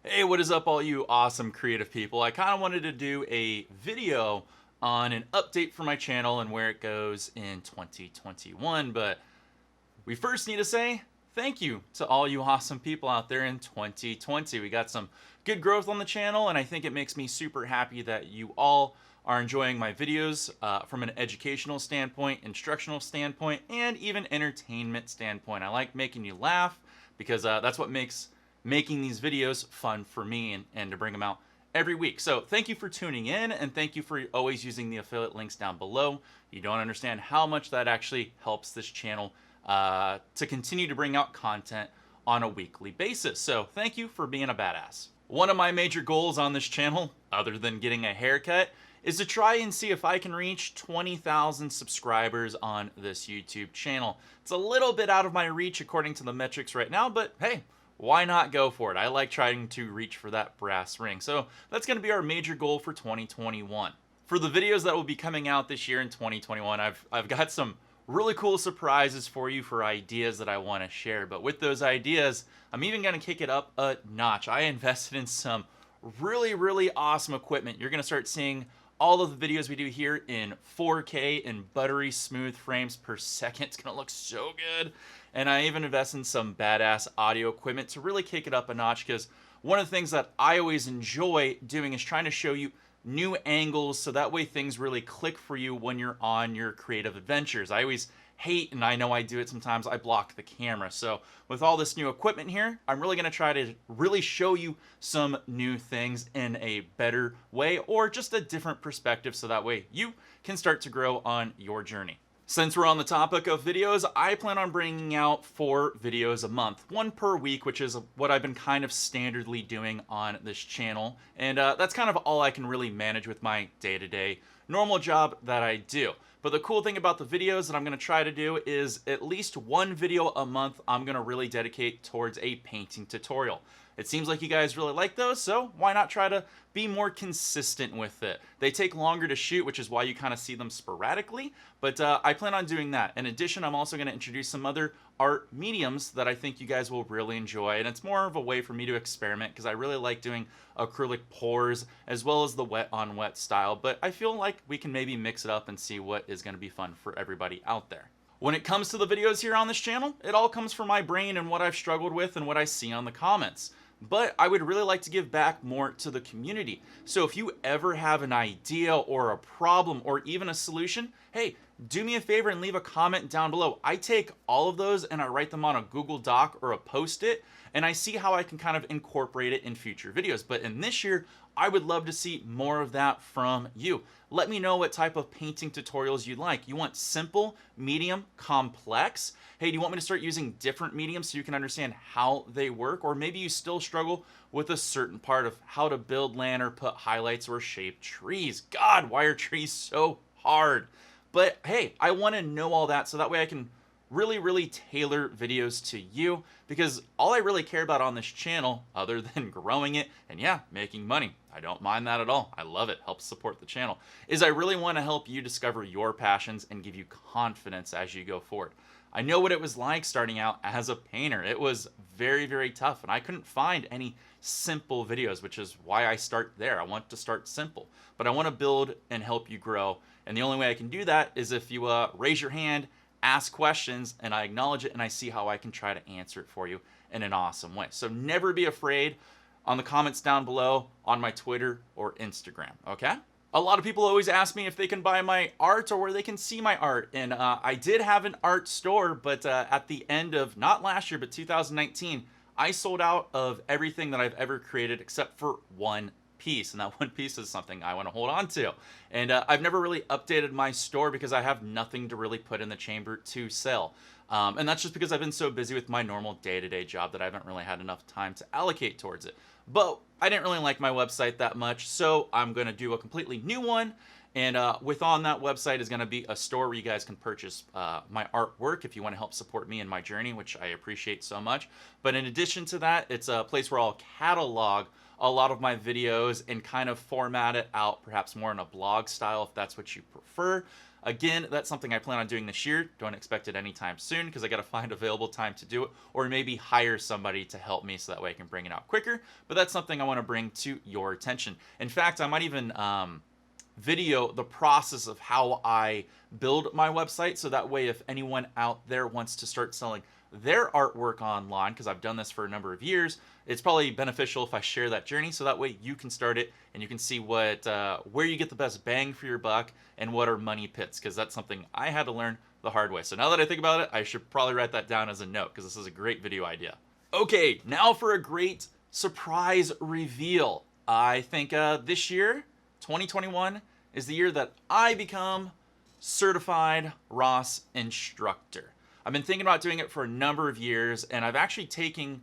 Hey, what is up, all you awesome creative people? I kind of wanted to do a video on an update for my channel and where it goes in 2021, but we first need to say thank you to all you awesome people out there in 2020. We got some good growth on the channel, and I think it makes me super happy that you all are enjoying my videos from an educational standpoint, instructional standpoint, and even entertainment standpoint. I like making you laugh because that's what makes making these videos fun for me and to bring them out every week. So thank you for tuning in, and thank you for always using the affiliate links down below. You don't understand how much that actually helps this channel to continue to bring out content on a weekly basis. So thank you for being a badass. One of my major goals on this channel, other than getting a haircut, is to try and see if I can reach 20,000 subscribers on this YouTube channel. It's a little bit out of my reach according to the metrics right now, but hey, why not go for it? I like trying to reach for that brass ring. So that's going to be our major goal for 2021. For the videos that will be coming out this year in 2021, I've got some really cool surprises for you for ideas that I want to share. But with those ideas, I'm even going to kick it up a notch. I invested in some really awesome equipment. You're going to start seeing all of the videos we do here in 4K and buttery smooth frames per second. It's going to look so good. And I even invest in some badass audio equipment to really kick it up a notch, because one of the things that I always enjoy doing is trying to show you new angles so that way things really click for you when you're on your creative adventures. I always hate, and I know I do it sometimes, I block the camera. So with all this new equipment here, I'm really going to try to really show you some new things in a better way, or just a different perspective, so that way you can start to grow on your journey. Since we're on the topic of videos, I plan on bringing out 4 videos a month, 1 per week, which is what I've been kind of standardly doing on this channel. And that's kind of all I can really manage with my day-to-day normal job that I do. But the cool thing about the videos that I'm going to try to do is at least 1 video a month I'm going to really dedicate towards a painting tutorial. It seems like you guys really like those, so why not try to be more consistent with it? They take longer to shoot, which is why you kind of see them sporadically, but I plan on doing that. In addition, I'm also going to introduce some other art mediums that I think you guys will really enjoy, and it's more of a way for me to experiment, because I really like doing acrylic pours as well as the wet on wet style, but I feel like we can maybe mix it up and see what is going to be fun for everybody out there. When it comes to the videos here on this channel, it all comes from my brain and what I've struggled with and what I see on the comments. But I would really like to give back more to the community. So if you ever have an idea or a problem or even a solution, hey, do me a favor and leave a comment down below. I take all of those and I write them on a Google Doc or a Post-it, and I see how I can kind of incorporate it in future videos. But in this year, I would love to see more of that from you. Let me know what type of painting tutorials you'd like. You want simple, medium, complex? Hey, do you want me to start using different mediums so you can understand how they work? Or maybe you still struggle with a certain part of how to build land or put highlights or shape trees. God, why are trees so hard? But hey, I want to know all that so that way I can really tailor videos to you, because all I really care about on this channel, other than growing it and yeah, making money, I don't mind that at all, I love it, helps support the channel, is I really want to help you discover your passions and give you confidence as you go forward. I know what it was like starting out as a painter. It was very tough, and I couldn't find any simple videos, which is why I start there. I want to start simple, but I want to build and help you grow, and the only way I can do that is if you raise your hand, ask questions, and I acknowledge it, and I see how I can try to answer it for you in an awesome way. So never be afraid on the comments down below on my Twitter or Instagram, okay? A lot of people always ask me if they can buy my art or where they can see my art, and I did have an art store, but at the end of, not last year, but 2019, I sold out of everything that I've ever created except for one piece, and that one piece is something I want to hold on to. And I've never really updated my store because I have nothing to really put in the chamber to sell. And that's just because I've been so busy with my normal day-to-day job that I haven't really had enough time to allocate towards it. But I didn't really like my website that much, so I'm going to do a completely new one. And on that website is going to be a store where you guys can purchase my artwork if you want to help support me in my journey, which I appreciate so much. But in addition to that, it's a place where I'll catalog a lot of my videos and kind of format it out perhaps more in a blog style if that's what you prefer. Again, that's something I plan on doing this year. Don't expect it anytime soon because I got to find available time to do it, or maybe hire somebody to help me so that way I can bring it out quicker. But that's something I want to bring to your attention. In fact, I might even video the process of how I build my website, so that way if anyone out there wants to start selling their artwork online, because I've done this for a number of years, it's probably beneficial if I share that journey, so that way you can start it and you can see what where you get the best bang for your buck and what are money pits, because that's something I had to learn the hard way. So now that I think about it, I should probably write that down as a note, because this is a great video idea. Okay, now for a great surprise reveal. I think this year, 2021, is the year that I become certified ROS instructor. I've been thinking about doing it for a number of years, and I've actually taken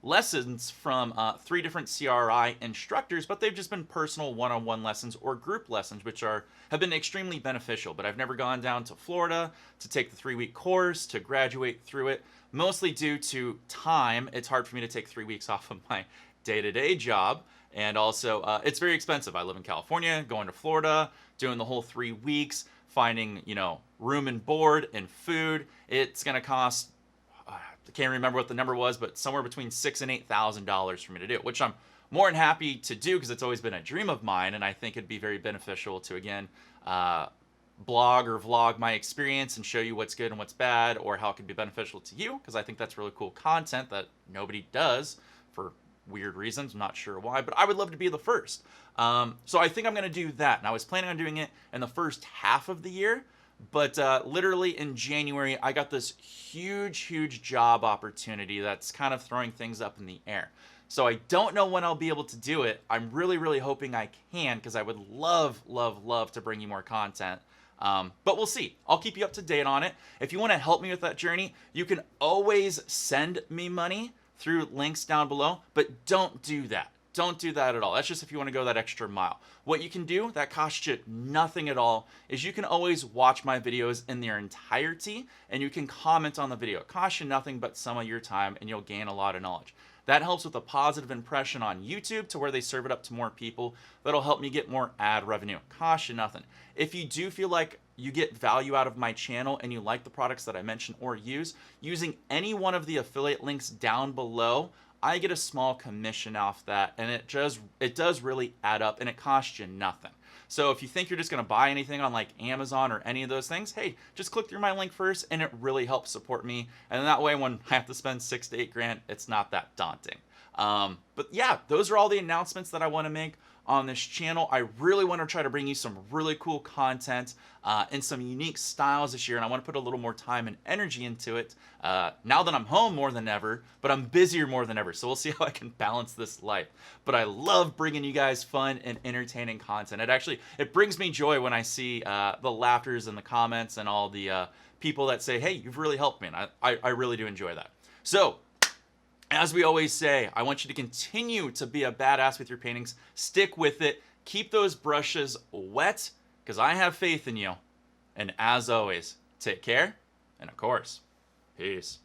lessons from 3 different CRI instructors, but they've just been personal one-on-one lessons or group lessons, which have been extremely beneficial. But I've never gone down to Florida to take the 3-week course, to graduate through it, mostly due to time. It's hard for me to take 3 weeks off of my day-to-day job. And also, it's very expensive. I live in California, going to Florida, doing the whole 3 weeks, finding, room and board and food. It's going to cost, I can't remember what the number was, but somewhere between $6,000 and $8,000 for me to do, which I'm more than happy to do because it's always been a dream of mine. And I think it'd be very beneficial to, again, blog or vlog my experience and show you what's good and what's bad, or how it could be beneficial to you, because I think that's really cool content that nobody does for weird reasons. I'm not sure why, but I would love to be the first. So I think I'm going to do that. And I was planning on doing it in the first half of the year, but literally in January, I got this huge job opportunity that's kind of throwing things up in the air. So I don't know when I'll be able to do it. I'm really hoping I can, because I would love to bring you more content. But we'll see. I'll keep you up to date on it. If you want to help me with that journey, you can always send me money through links down below, but don't do that. Don't do that at all. That's just if you want to go that extra mile. What you can do that costs you nothing at all is you can always watch my videos in their entirety, and you can comment on the video. It costs you nothing but some of your time, and you'll gain a lot of knowledge. That helps with a positive impression on YouTube, to where they serve it up to more people. That'll help me get more ad revenue. Costs you nothing. If you do feel like you get value out of my channel and you like the products that I mention or use, using any one of the affiliate links down below, I get a small commission off that, and it does really add up, and it costs you nothing. So if you think you're just going to buy anything on like Amazon or any of those things, hey, just click through my link first, and it really helps support me. And that way, when I have to spend $6 to $8 grand, it's not that daunting. But yeah, those are all the announcements that I want to make on this channel. I really want to try to bring you some really cool content and some unique styles this year, and I want to put a little more time and energy into it now that I'm home more than ever, but I'm busier more than ever, so we'll see how I can balance this life. But I love bringing you guys fun and entertaining content. It brings me joy when I see the laughters and the comments and all the people that say, hey, you've really helped me, and I really do enjoy that. So as we always say, I want you to continue to be a badass with your paintings. Stick with it. Keep those brushes wet, because I have faith in you. And as always, take care, and of course, peace.